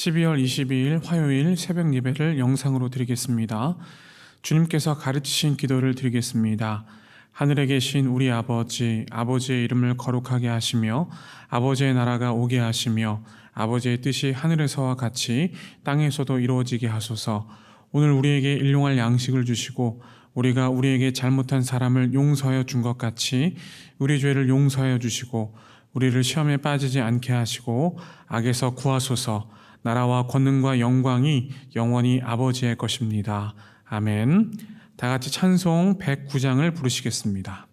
12월 22일 화요일 새벽 예배를 영상으로 드리겠습니다. 주님께서 가르치신 기도를 드리겠습니다. 하늘에 계신 우리 아버지, 아버지의 이름을 거룩하게 하시며 아버지의 나라가 오게 하시며 아버지의 뜻이 하늘에서와 같이 땅에서도 이루어지게 하소서. 오늘 우리에게 일용할 양식을 주시고 우리가 우리에게 잘못한 사람을 용서하여 준 것 같이 우리 죄를 용서하여 주시고 우리를 시험에 빠지지 않게 하시고 악에서 구하소서. 나라와 권능과 영광이 영원히 아버지의 것입니다. 아멘. 다 같이 찬송 109장을 부르시겠습니다.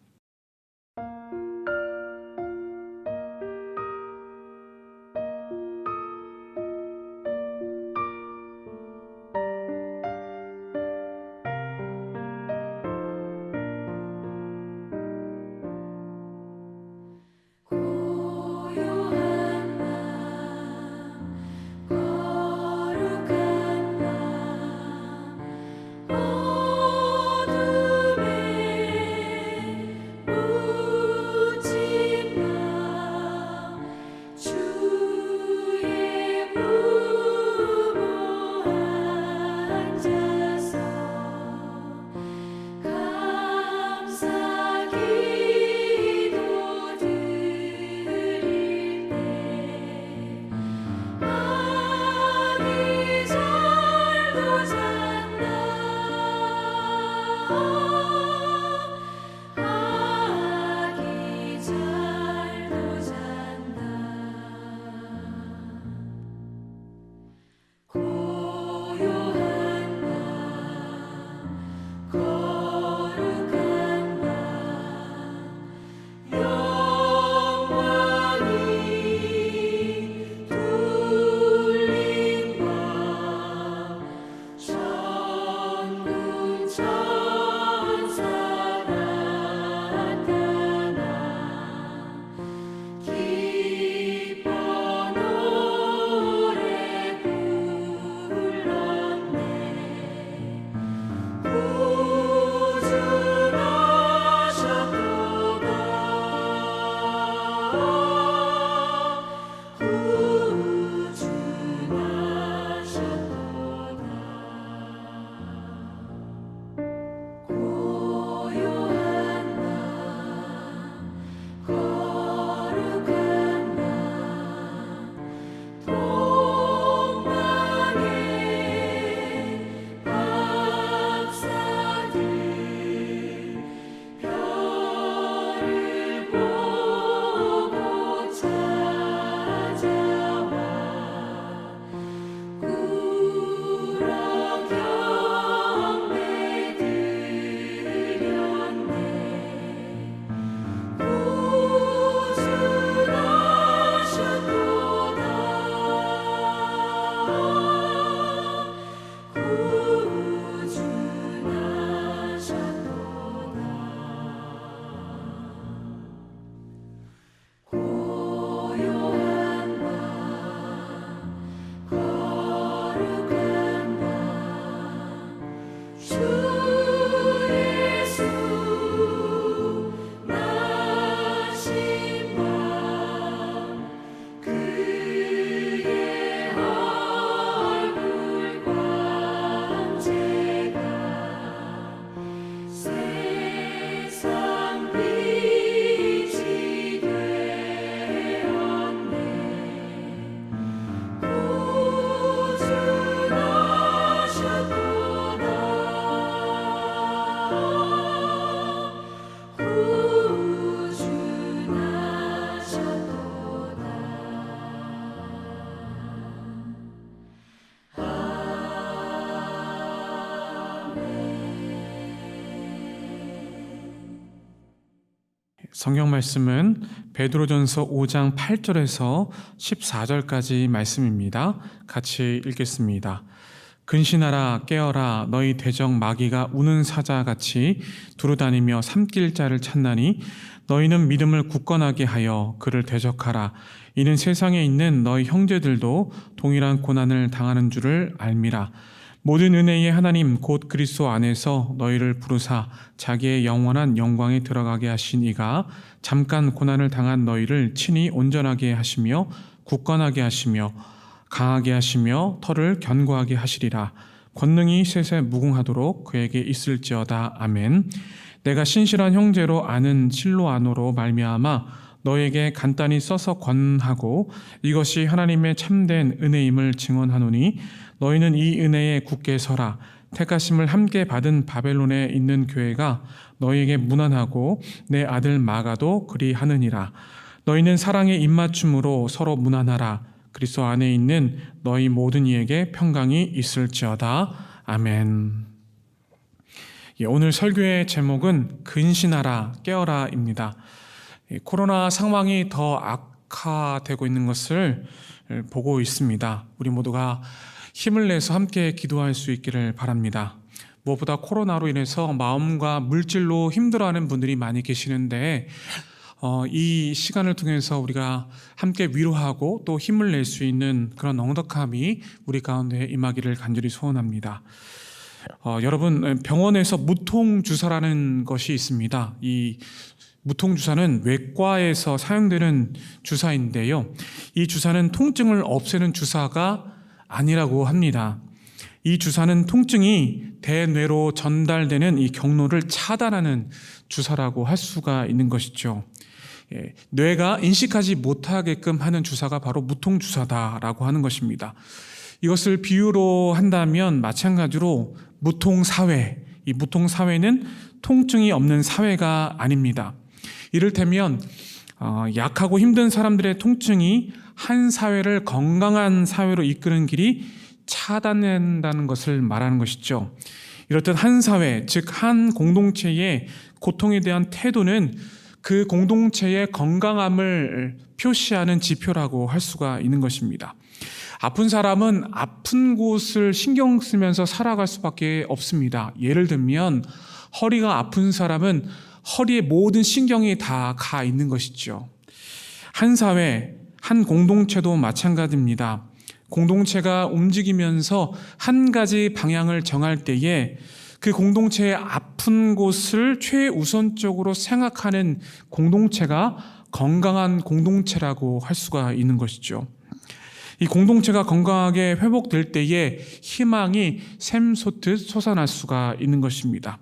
성경 말씀은 베드로전서 5장 8절에서 14절까지 말씀입니다. 같이 읽겠습니다. 근신하라 깨어라 너희 대적 마귀가 우는 사자같이 두루다니며 삼킬 자를 찾나니 너희는 믿음을 굳건하게 하여 그를 대적하라. 이는 세상에 있는 너희 형제들도 동일한 고난을 당하는 줄을 알미라. 모든 은혜의 하나님 곧 그리스도 안에서 너희를 부르사 자기의 영원한 영광에 들어가게 하신 이가 잠깐 고난을 당한 너희를 친히 온전하게 하시며 굳건하게 하시며 강하게 하시며 털을 견고하게 하시리라. 권능이 셋에 무궁하도록 그에게 있을지어다. 아멘. 내가 신실한 형제로 아는 실로아노로 말미암아 너에게 간단히 써서 권하고 이것이 하나님의 참된 은혜임을 증언하노니 너희는 이 은혜에 굳게 서라. 택하심을 함께 받은 바벨론에 있는 교회가 너희에게 무난하고 내 아들 마가도 그리하느니라. 너희는 사랑의 입맞춤으로 서로 무난하라. 그리스도 안에 있는 너희 모든 이에게 평강이 있을지어다. 아멘. 오늘 설교의 제목은 근신하라 깨어라입니다. 코로나 상황이 더 악화되고 있는 것을 보고 있습니다. 우리 모두가 힘을 내서 함께 기도할 수 있기를 바랍니다. 무엇보다 코로나로 인해서 마음과 물질로 힘들어하는 분들이 많이 계시는데 이 시간을 통해서 우리가 함께 위로하고 또 힘을 낼 수 있는 그런 넉넉함이 우리 가운데 임하기를 간절히 소원합니다. 여러분, 병원에서 무통주사라는 것이 있습니다. 이 무통주사는 외과에서 사용되는 주사인데요. 이 주사는 통증을 없애는 주사가 아니라고 합니다. 이 주사는 통증이 대뇌로 전달되는 이 경로를 차단하는 주사라고 할 수가 있는 것이죠. 뇌가 인식하지 못하게끔 하는 주사가 바로 무통주사다라고 하는 것입니다. 이것을 비유로 한다면 마찬가지로 무통사회, 이 무통사회는 통증이 없는 사회가 아닙니다. 이를테면 약하고 힘든 사람들의 통증이 한 사회를 건강한 사회로 이끄는 길이 차단된다는 것을 말하는 것이죠. 이렇듯 한 사회, 즉 한 공동체의 고통에 대한 태도는 그 공동체의 건강함을 표시하는 지표라고 할 수가 있는 것입니다. 아픈 사람은 아픈 곳을 신경 쓰면서 살아갈 수밖에 없습니다. 예를 들면 허리가 아픈 사람은 허리에 모든 신경이 다 가 있는 것이죠. 한 사회, 한 공동체도 마찬가지입니다. 공동체가 움직이면서 한 가지 방향을 정할 때에 그 공동체의 아픈 곳을 최우선적으로 생각하는 공동체가 건강한 공동체라고 할 수가 있는 것이죠. 이 공동체가 건강하게 회복될 때에 희망이 샘솟듯 솟아날 수가 있는 것입니다.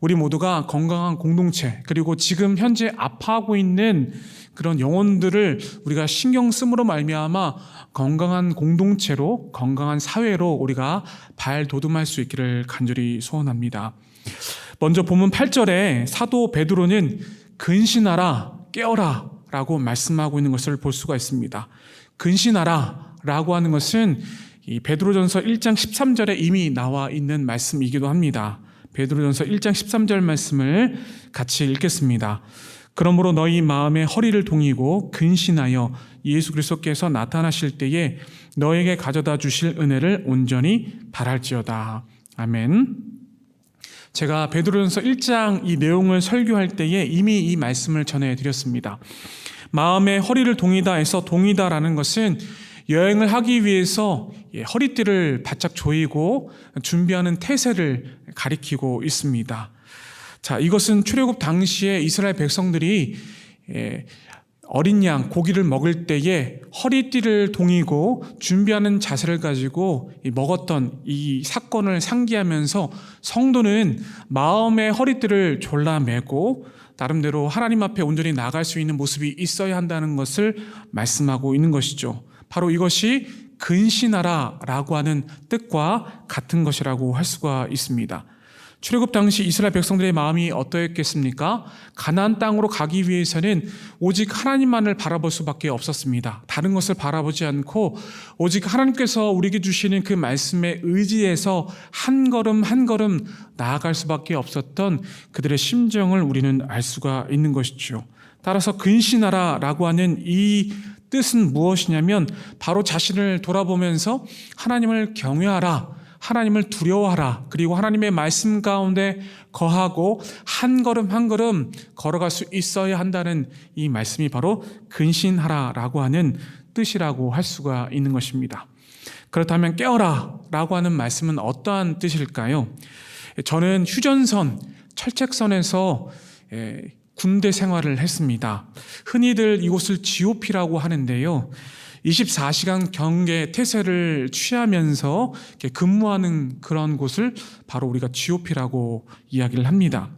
우리 모두가 건강한 공동체, 그리고 지금 현재 아파하고 있는 그런 영혼들을 우리가 신경 쓰므로 말미암아 건강한 공동체로, 건강한 사회로 우리가 발돋움할 수 있기를 간절히 소원합니다. 먼저 본문 8절에 사도 베드로는 근신하라, 깨어라 라고 말씀하고 있는 것을 볼 수가 있습니다. 근신하라 라고 하는 것은 이 베드로전서 1장 13절에 이미 나와 있는 말씀이기도 합니다. 베드로전서 1장 13절 말씀을 같이 읽겠습니다. 그러므로 너희 마음의 허리를 동이고 근신하여 예수 그리스도께서 나타나실 때에 너에게 가져다 주실 은혜를 온전히 바랄지어다. 아멘. 제가 베드로전서 1장 이 내용을 설교할 때에 이미 이 말씀을 전해드렸습니다. 마음의 허리를 동이다 해서 동이다라는 것은 여행을 하기 위해서 허리띠를 바짝 조이고 준비하는 태세를 가리키고 있습니다. 자, 이것은 출애굽 당시에 이스라엘 백성들이 어린 양 고기를 먹을 때에 허리띠를 동이고 준비하는 자세를 가지고 먹었던 이 사건을 상기하면서 성도는 마음의 허리띠를 졸라매고 나름대로 하나님 앞에 온전히 나갈 수 있는 모습이 있어야 한다는 것을 말씀하고 있는 것이죠. 바로 이것이 근신하라 라고 하는 뜻과 같은 것이라고 할 수가 있습니다. 출애굽 당시 이스라엘 백성들의 마음이 어떠했겠습니까? 가나안 땅으로 가기 위해서는 오직 하나님만을 바라볼 수밖에 없었습니다. 다른 것을 바라보지 않고 오직 하나님께서 우리에게 주시는 그 말씀에 의지해서 한 걸음 한 걸음 나아갈 수밖에 없었던 그들의 심정을 우리는 알 수가 있는 것이죠. 따라서 근신하라 라고 하는 이 뜻은 무엇이냐면 바로 자신을 돌아보면서 하나님을 경외하라, 하나님을 두려워하라, 그리고 하나님의 말씀 가운데 거하고 한 걸음 한 걸음 걸어갈 수 있어야 한다는 이 말씀이 바로 근신하라 라고 하는 뜻이라고 할 수가 있는 것입니다. 그렇다면 깨어라 라고 하는 말씀은 어떠한 뜻일까요? 저는 휴전선, 철책선에서 군대 생활을 했습니다. 흔히들 이곳을 GOP라고 하는데요. 24시간 경계 태세를 취하면서 이렇게 근무하는 그런 곳을 바로 우리가 GOP라고 이야기를 합니다.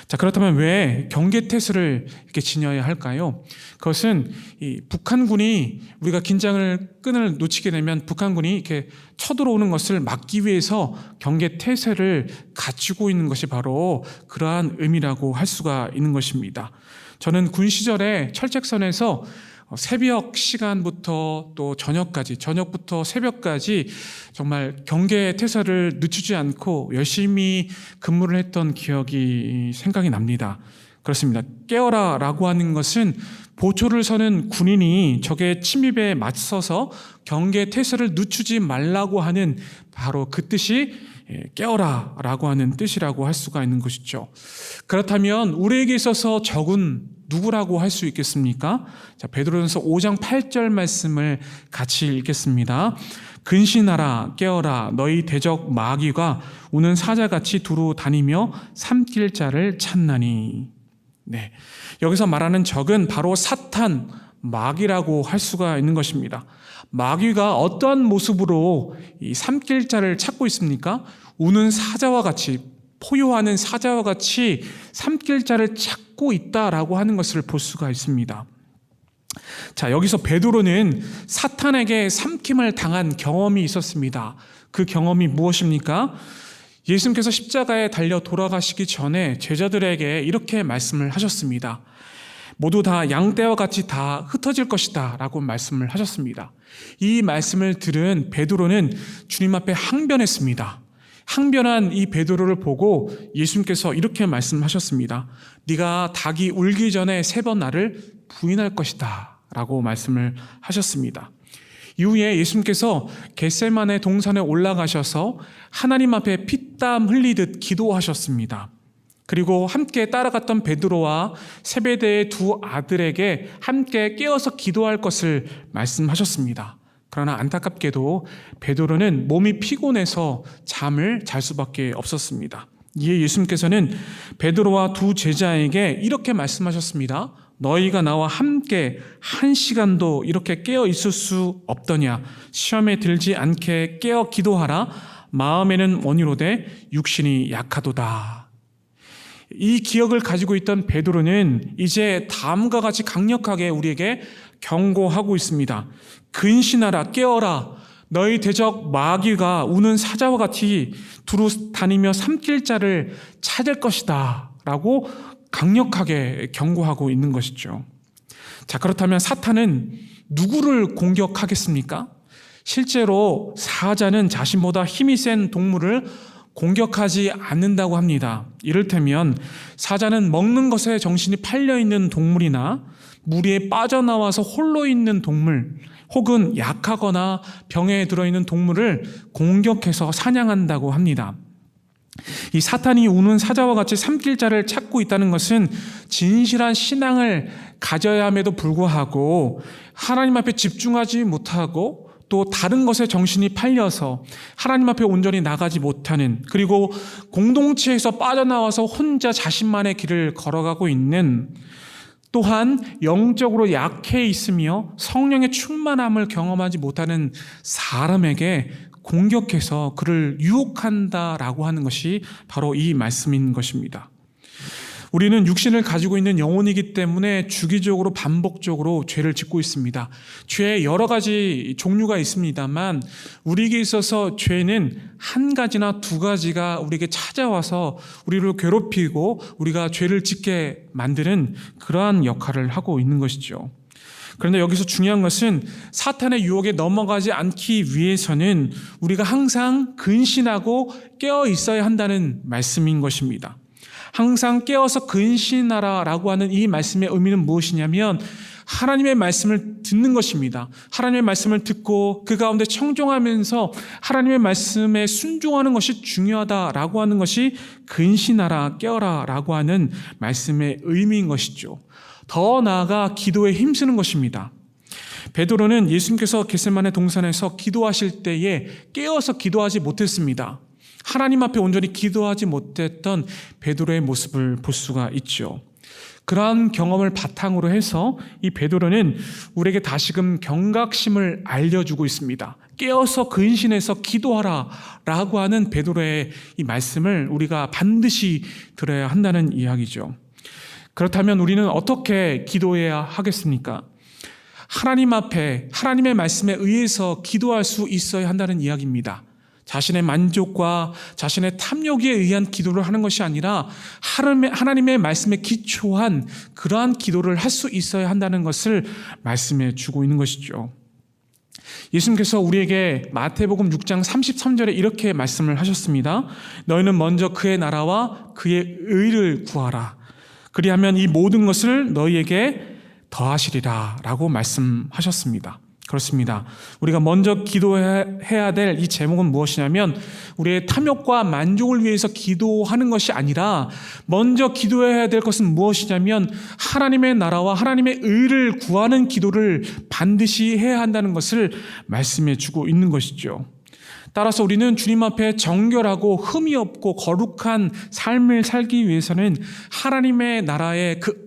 자, 그렇다면 왜 경계태세를 이렇게 지녀야 할까요? 그것은 이 북한군이 우리가 긴장을 끈을 놓치게 되면 북한군이 이렇게 쳐들어오는 것을 막기 위해서 경계태세를 갖추고 있는 것이 바로 그러한 의미라고 할 수가 있는 것입니다. 저는 군 시절에 철책선에서 새벽 시간부터 또 저녁부터 새벽까지 정말 경계 태세를 늦추지 않고 열심히 근무를 했던 기억이 생각이 납니다. 그렇습니다. 깨어라 라고 하는 것은 보초를 서는 군인이 적의 침입에 맞서서 경계 태세를 늦추지 말라고 하는 바로 그 뜻이 깨어라 라고 하는 뜻이라고 할 수가 있는 것이죠. 그렇다면 우리에게 있어서 적은 누구라고 할 수 있겠습니까? 자, 베드로전서 5장 8절 말씀을 같이 읽겠습니다. 근신하라 깨어라 너희 대적 마귀가 우는 사자같이 두루 다니며 삼킬 자를 찾나니. 네, 여기서 말하는 적은 바로 사탄, 마귀라고 할 수가 있는 것입니다. 마귀가 어떠한 모습으로 이 삼킬 자를 찾고 있습니까? 우는 사자와 같이, 포효하는 사자와 같이 삼킬 자를 찾고 있다라고 하는 것을 볼 수가 있습니다. 자, 여기서 베드로는 사탄에게 삼킴을 당한 경험이 있었습니다. 그 경험이 무엇입니까? 예수님께서 십자가에 달려 돌아가시기 전에 제자들에게 이렇게 말씀을 하셨습니다. 모두 다 양떼와 같이 다 흩어질 것이다 라고 말씀을 하셨습니다. 이 말씀을 들은 베드로는 주님 앞에 항변했습니다. 항변한 이 베드로를 보고 예수님께서 이렇게 말씀하셨습니다. 네가 닭이 울기 전에 3번 나를 부인할 것이다 라고 말씀을 하셨습니다. 이후에 예수님께서 겟세마네 동산에 올라가셔서 하나님 앞에 피땀 흘리듯 기도하셨습니다. 그리고 함께 따라갔던 베드로와 세베대의 2 아들에게 함께 깨어서 기도할 것을 말씀하셨습니다. 그러나 안타깝게도 베드로는 몸이 피곤해서 잠을 잘 수밖에 없었습니다. 이에 예수님께서는 베드로와 2 제자에게 이렇게 말씀하셨습니다. 너희가 나와 함께 1시간도 이렇게 깨어 있을 수 없더냐. 시험에 들지 않게 깨어 기도하라. 마음에는 원이로되 육신이 약하도다. 이 기억을 가지고 있던 베드로는 이제 다음과 같이 강력하게 우리에게 경고하고 있습니다. 근신하라 깨어라 너희 대적 마귀가 우는 사자와 같이 두루 다니며 삼킬 자를 찾을 것이다 라고 강력하게 경고하고 있는 것이죠. 자, 그렇다면 사탄은 누구를 공격하겠습니까? 실제로 사자는 자신보다 힘이 센 동물을 공격하지 않는다고 합니다. 이를테면 사자는 먹는 것에 정신이 팔려있는 동물이나 무리에 빠져나와서 홀로 있는 동물 혹은 약하거나 병에 들어있는 동물을 공격해서 사냥한다고 합니다. 이 사탄이 우는 사자와 같이 삼킬 자를 찾고 있다는 것은 진실한 신앙을 가져야 함에도 불구하고 하나님 앞에 집중하지 못하고 또 다른 것에 정신이 팔려서 하나님 앞에 온전히 나가지 못하는, 그리고 공동체에서 빠져나와서 혼자 자신만의 길을 걸어가고 있는, 또한 영적으로 약해 있으며 성령의 충만함을 경험하지 못하는 사람에게 공격해서 그를 유혹한다라고 하는 것이 바로 이 말씀인 것입니다. 우리는 육신을 가지고 있는 영혼이기 때문에 주기적으로 반복적으로 죄를 짓고 있습니다. 죄의 여러 가지 종류가 있습니다만 우리에게 있어서 죄는 한 가지나 2가지가 우리에게 찾아와서 우리를 괴롭히고 우리가 죄를 짓게 만드는 그러한 역할을 하고 있는 것이죠. 그런데 여기서 중요한 것은 사탄의 유혹에 넘어가지 않기 위해서는 우리가 항상 근신하고 깨어 있어야 한다는 말씀인 것입니다. 항상 깨어서 근신하라라고 하는 이 말씀의 의미는 무엇이냐면 하나님의 말씀을 듣는 것입니다. 하나님의 말씀을 듣고 그 가운데 청종하면서 하나님의 말씀에 순종하는 것이 중요하다라고 하는 것이 근신하라 깨어라라고 하는 말씀의 의미인 것이죠. 더 나아가 기도에 힘쓰는 것입니다. 베드로는 예수님께서 겟세마네 동산에서 기도하실 때에 깨어서 기도하지 못했습니다. 하나님 앞에 온전히 기도하지 못했던 베드로의 모습을 볼 수가 있죠. 그러한 경험을 바탕으로 해서 이 베드로는 우리에게 다시금 경각심을 알려주고 있습니다. 깨어서 근신해서 기도하라 라고 하는 베드로의 이 말씀을 우리가 반드시 들어야 한다는 이야기죠. 그렇다면 우리는 어떻게 기도해야 하겠습니까? 하나님 앞에 하나님의 말씀에 의해서 기도할 수 있어야 한다는 이야기입니다. 자신의 만족과 자신의 탐욕에 의한 기도를 하는 것이 아니라 하나님의 말씀에 기초한 그러한 기도를 할 수 있어야 한다는 것을 말씀해 주고 있는 것이죠. 예수님께서 우리에게 마태복음 6장 33절에 이렇게 말씀을 하셨습니다. 너희는 먼저 그의 나라와 그의 의를 구하라. 그리하면 이 모든 것을 너희에게 더하시리라 라고 말씀하셨습니다. 그렇습니다. 우리가 먼저 기도해야 될 이 제목은 무엇이냐면 우리의 탐욕과 만족을 위해서 기도하는 것이 아니라 먼저 기도해야 될 것은 무엇이냐면 하나님의 나라와 하나님의 의를 구하는 기도를 반드시 해야 한다는 것을 말씀해 주고 있는 것이죠. 따라서 우리는 주님 앞에 정결하고 흠이 없고 거룩한 삶을 살기 위해서는 하나님의 나라의 그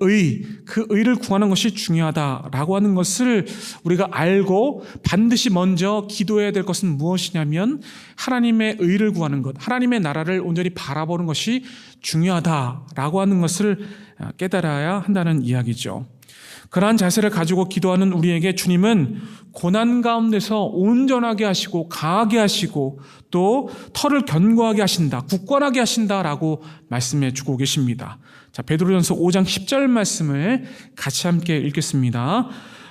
의를 구하는 것이 중요하다라고 하는 것을 우리가 알고 반드시 먼저 기도해야 될 것은 무엇이냐면 하나님의 의를 구하는 것, 하나님의 나라를 온전히 바라보는 것이 중요하다라고 하는 것을 깨달아야 한다는 이야기죠. 그러한 자세를 가지고 기도하는 우리에게 주님은 고난 가운데서 온전하게 하시고 강하게 하시고 또 털을 견고하게 하신다, 굳건하게 하신다라고 말씀해 주고 계십니다. 자, 베드로전서 5장 10절 말씀을 같이 함께 읽겠습니다.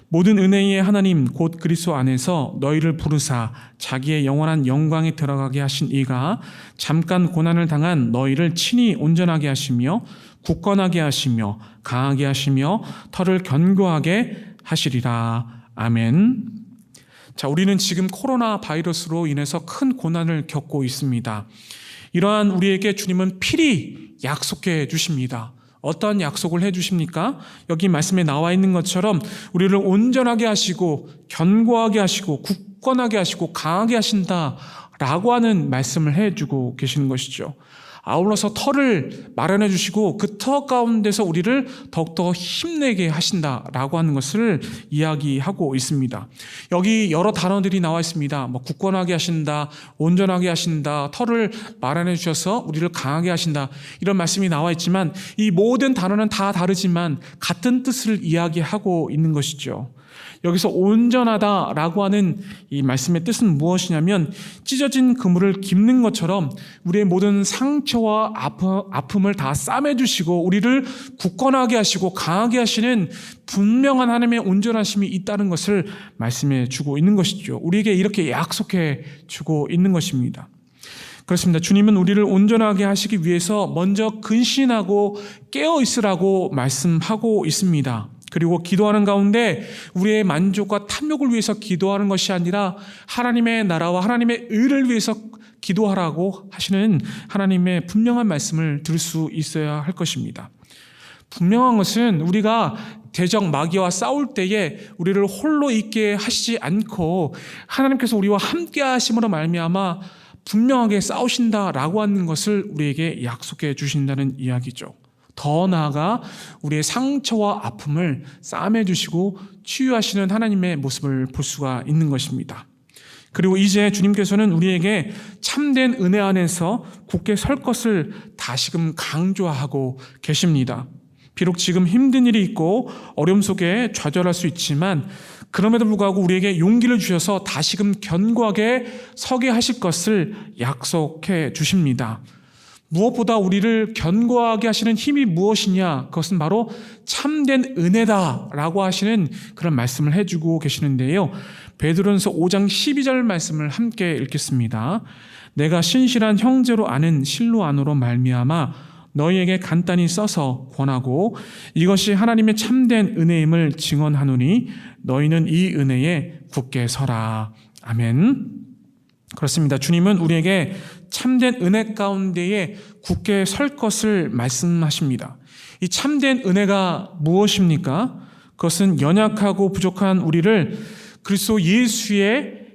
모든 은혜의 하나님 곧 그리스도 안에서 너희를 부르사 자기의 영원한 영광에 들어가게 하신 이가 잠깐 고난을 당한 너희를 친히 온전하게 하시며 굳건하게 하시며 강하게 하시며 털을 견고하게 하시리라. 아멘. 자, 우리는 지금 코로나 바이러스로 인해서 큰 고난을 겪고 있습니다. 이러한 우리에게 주님은 필히 약속해 주십니다. 어떤 약속을 해 주십니까? 여기 말씀에 나와 있는 것처럼 우리를 온전하게 하시고 견고하게 하시고 굳건하게 하시고 강하게 하신다라고 하는 말씀을 해 주고 계시는 것이죠. 아울러서 털을 마련해 주시고 그 터 가운데서 우리를 더욱더 힘내게 하신다라고 하는 것을 이야기하고 있습니다. 여기 여러 단어들이 나와 있습니다. 굳건하게 하신다, 온전하게 하신다, 털을 마련해 주셔서 우리를 강하게 하신다, 이런 말씀이 나와 있지만 이 모든 단어는 다 다르지만 같은 뜻을 이야기하고 있는 것이죠. 여기서 온전하다라고 하는 이 말씀의 뜻은 무엇이냐면 찢어진 그물을 깁는 것처럼 우리의 모든 상처와 아픔을 다 싸매주시고 우리를 굳건하게 하시고 강하게 하시는 분명한 하나님의 온전하심이 있다는 것을 말씀해 주고 있는 것이죠. 우리에게 이렇게 약속해 주고 있는 것입니다. 그렇습니다. 주님은 우리를 온전하게 하시기 위해서 먼저 근신하고 깨어 있으라고 말씀하고 있습니다. 그리고 기도하는 가운데 우리의 만족과 탐욕을 위해서 기도하는 것이 아니라 하나님의 나라와 하나님의 의를 위해서 기도하라고 하시는 하나님의 분명한 말씀을 들을 수 있어야 할 것입니다. 분명한 것은 우리가 대적 마귀와 싸울 때에 우리를 홀로 있게 하시지 않고 하나님께서 우리와 함께 하심으로 말미암아 분명하게 싸우신다라고 하는 것을 우리에게 약속해 주신다는 이야기죠. 더 나아가 우리의 상처와 아픔을 싸매주시고 치유하시는 하나님의 모습을 볼 수가 있는 것입니다. 그리고 이제 주님께서는 우리에게 참된 은혜 안에서 굳게 설 것을 다시금 강조하고 계십니다. 비록 지금 힘든 일이 있고 어려움 속에 좌절할 수 있지만 그럼에도 불구하고 우리에게 용기를 주셔서 다시금 견고하게 서게 하실 것을 약속해 주십니다. 무엇보다 우리를 견고하게 하시는 힘이 무엇이냐? 그것은 바로 참된 은혜다라고 하시는 그런 말씀을 해주고 계시는데요. 베드로전서 5장 12절 말씀을 함께 읽겠습니다. 내가 신실한 형제로 아는 실로 안으로 말미암아 너희에게 간단히 써서 권하고 이것이 하나님의 참된 은혜임을 증언하노니 너희는 이 은혜에 굳게 서라. 아멘. 그렇습니다. 주님은 우리에게 참된 은혜 가운데에 굳게 설 것을 말씀하십니다. 이 참된 은혜가 무엇입니까? 그것은 연약하고 부족한 우리를 그리스도 예수의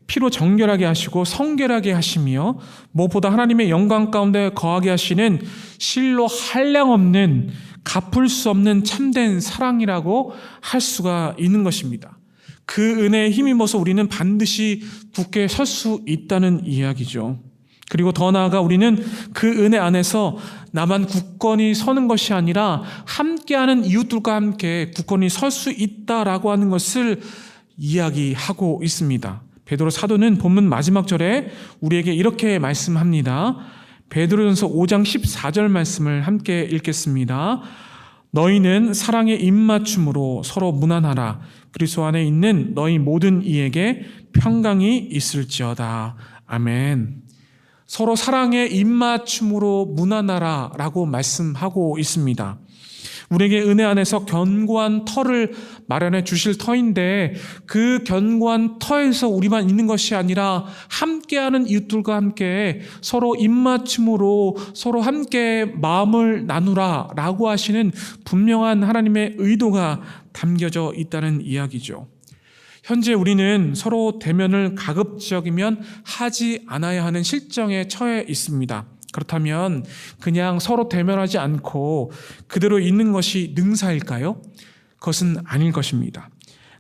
피로 정결하게 하시고 성결하게 하시며 무엇보다 하나님의 영광 가운데 거하게 하시는 실로 한량없는 갚을 수 없는 참된 사랑이라고 할 수가 있는 것입니다. 그 은혜에 힘입어서 우리는 반드시 굳게 설 수 있다는 이야기죠. 그리고 더 나아가 우리는 그 은혜 안에서 나만 굳건히 서는 것이 아니라 함께하는 이웃들과 함께 굳건히 설 수 있다라고 하는 것을 이야기하고 있습니다. 베드로 사도는 본문 마지막 절에 우리에게 이렇게 말씀합니다. 베드로전서 5장 14절 말씀을 함께 읽겠습니다. 너희는 사랑의 입맞춤으로 서로 문안하라. 그리스도 안에 있는 너희 모든 이에게 평강이 있을지어다. 아멘. 서로 사랑의 입맞춤으로 문안하라 라고 말씀하고 있습니다. 우리에게 은혜 안에서 견고한 터를 마련해 주실 터인데 그 견고한 터에서 우리만 있는 것이 아니라 함께하는 이웃들과 함께 서로 입맞춤으로 서로 함께 마음을 나누라 라고 하시는 분명한 하나님의 의도가 담겨져 있다는 이야기죠. 현재 우리는 서로 대면을 가급적이면 하지 않아야 하는 실정에 처해 있습니다. 그렇다면 그냥 서로 대면하지 않고 그대로 있는 것이 능사일까요? 그것은 아닐 것입니다.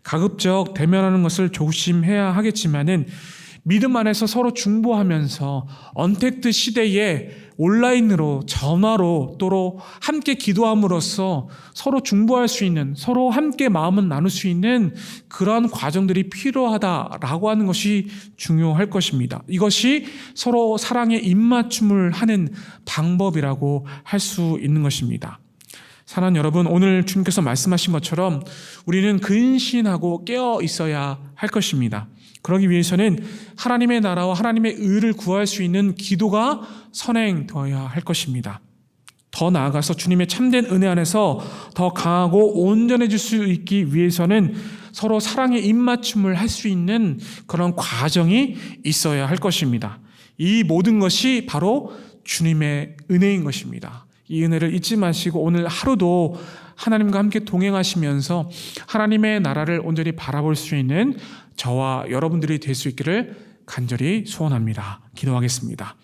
가급적 대면하는 것을 조심해야 하겠지만은 믿음 안에서 서로 중보하면서 언택트 시대에 온라인으로 전화로 또로 함께 기도함으로써 서로 중보할 수 있는 서로 함께 마음을 나눌 수 있는 그러한 과정들이 필요하다라고 하는 것이 중요할 것입니다. 이것이 서로 사랑의 입맞춤을 하는 방법이라고 할 수 있는 것입니다. 사랑하는 여러분, 오늘 주님께서 말씀하신 것처럼 우리는 근신하고 깨어 있어야 할 것입니다. 그러기 위해서는 하나님의 나라와 하나님의 의를 구할 수 있는 기도가 선행되어야 할 것입니다. 더 나아가서 주님의 참된 은혜 안에서 더 강하고 온전해질 수 있기 위해서는 서로 사랑의 입맞춤을 할 수 있는 그런 과정이 있어야 할 것입니다. 이 모든 것이 바로 주님의 은혜인 것입니다. 이 은혜를 잊지 마시고 오늘 하루도 하나님과 함께 동행하시면서 하나님의 나라를 온전히 바라볼 수 있는 저와 여러분들이 될 수 있기를 간절히 소원합니다. 기도하겠습니다.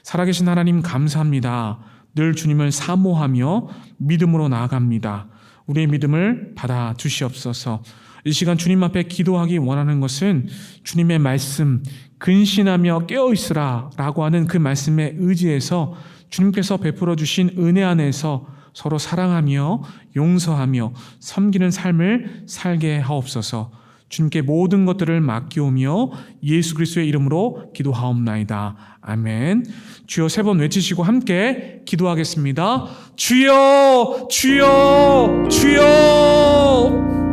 살아계신 하나님 감사합니다. 늘 주님을 사모하며 믿음으로 나아갑니다. 우리의 믿음을 받아 주시옵소서. 이 시간 주님 앞에 기도하기 원하는 것은 주님의 말씀 근신하며 깨어있으라 라고 하는 그 말씀에 의지해서 주님께서 베풀어 주신 은혜 안에서 서로 사랑하며 용서하며 섬기는 삶을 살게 하옵소서. 주님께 모든 것들을 맡기오며 예수 그리스도의 이름으로 기도하옵나이다. 아멘. 주여 3번 외치시고 함께 기도하겠습니다. 주여, 주여, 주여.